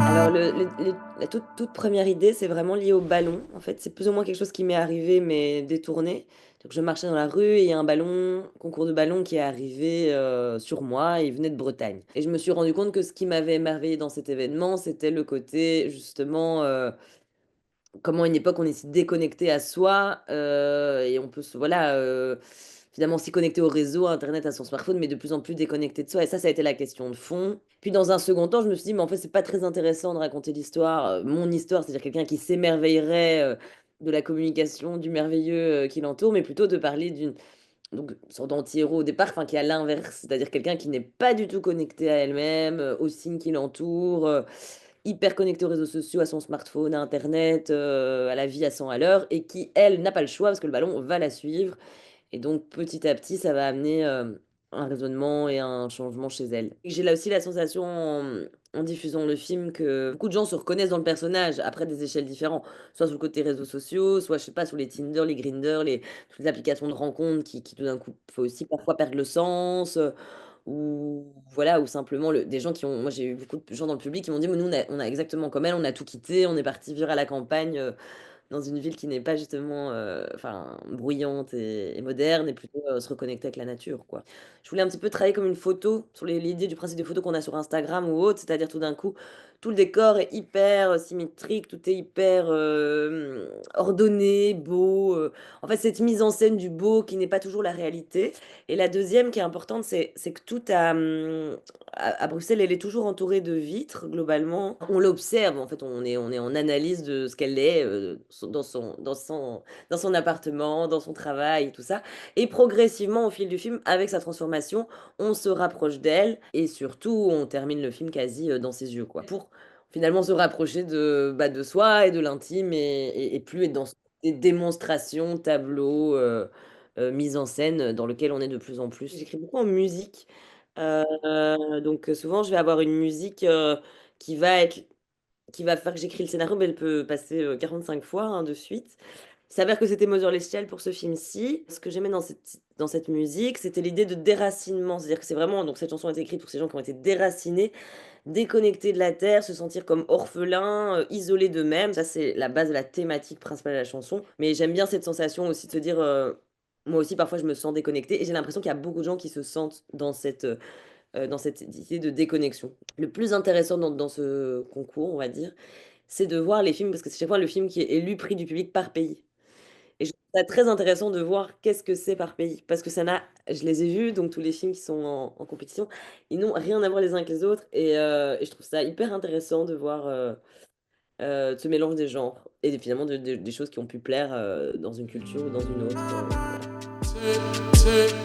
Alors, la toute première idée, c'est vraiment lié au ballon. En fait, c'est plus ou moins quelque chose qui m'est arrivé, mais détourné. Donc, je marchais dans la rue et il y a un ballon, concours de ballon qui est arrivé sur moi et il venait de Bretagne. Et je me suis rendu compte que ce qui m'avait émerveillé dans cet événement, c'était le côté, justement, comment à une époque on est si déconnecté à soi et on peut voilà finalement s'y connecter au réseau, à Internet, à son smartphone, mais de plus en plus déconnecté de soi. Et ça a été la question de fond. Puis dans un second temps, je me suis dit, mais en fait, c'est pas très intéressant de raconter l'histoire, mon histoire, c'est-à-dire quelqu'un qui s'émerveillerait de la communication, du merveilleux qui l'entoure, mais plutôt de parler donc, une sorte d'anti-héros au départ, enfin, qui est à l'inverse, c'est-à-dire quelqu'un qui n'est pas du tout connecté à elle-même, aux signes qui l'entourent, hyper connectée aux réseaux sociaux, à son smartphone, à Internet, à la vie à 100 à l'heure, et qui, elle, n'a pas le choix parce que le ballon va la suivre. Et donc, petit à petit, ça va amener un raisonnement et un changement chez elle. Et j'ai là aussi la sensation, en diffusant le film, que beaucoup de gens se reconnaissent dans le personnage, après des échelles différentes, soit sur le côté réseaux sociaux, soit, je sais pas, sur les Tinder, les Grindr, toutes les applications de rencontres qui tout d'un coup, faut aussi parfois perdre le sens. Ou voilà, ou simplement des gens qui ont. Moi, j'ai eu beaucoup de gens dans le public qui m'ont dit, mais nous, on a exactement comme elle, on a tout quitté, on est parti vivre à la campagne, dans une ville qui n'est pas justement enfin, bruyante et moderne, et plutôt se reconnecter avec la nature, quoi. Je voulais un petit peu travailler comme une photo, sur l'idée du principe des photos qu'on a sur Instagram ou autre, c'est-à-dire tout d'un coup, tout le décor est hyper symétrique, tout est hyper ordonné, beau. En fait, cette mise en scène du beau qui n'est pas toujours la réalité. Et la deuxième qui est importante, c'est que tout à Bruxelles, elle est toujours entourée de vitres, globalement. On l'observe, en fait, on est en analyse de ce qu'elle est dans son appartement, dans son travail, tout ça. Et progressivement, au fil du film, avec sa transformation, on se rapproche d'elle et surtout, on termine le film quasi dans ses yeux, quoi. Pour finalement se rapprocher de soi et de l'intime et plus être dans des démonstrations, tableaux, mise en scène dans lequel on est de plus en plus. J'écris beaucoup en musique. Donc souvent, je vais avoir une musique qui va être, qui va faire que j'écris le scénario, mais elle peut passer 45 fois de suite. Il s'avère que c'était Mother Lestial pour ce film-ci. Ce que j'aimais dans cette musique, c'était l'idée de déracinement. C'est-à-dire que c'est vraiment, donc cette chanson a été écrite pour ces gens qui ont été déracinés, déconnectés de la terre, se sentir comme orphelins, isolés d'eux-mêmes. Ça, c'est la base de la thématique principale de la chanson. Mais j'aime bien cette sensation aussi de se dire, moi aussi, parfois, je me sens déconnectée. Et j'ai l'impression qu'il y a beaucoup de gens qui se sentent dans cette idée de déconnexion. Le plus intéressant dans ce concours, on va dire, c'est de voir les films, parce que c'est chaque fois le film qui est élu prix du public par pays. Et je trouve ça très intéressant de voir qu'est-ce que c'est par pays. Parce que je les ai vus, donc tous les films qui sont en compétition, ils n'ont rien à voir les uns avec les autres. Et je trouve ça hyper intéressant de voir ce mélange des genres. Et finalement des choses qui ont pu plaire dans une culture ou dans une autre. Voilà.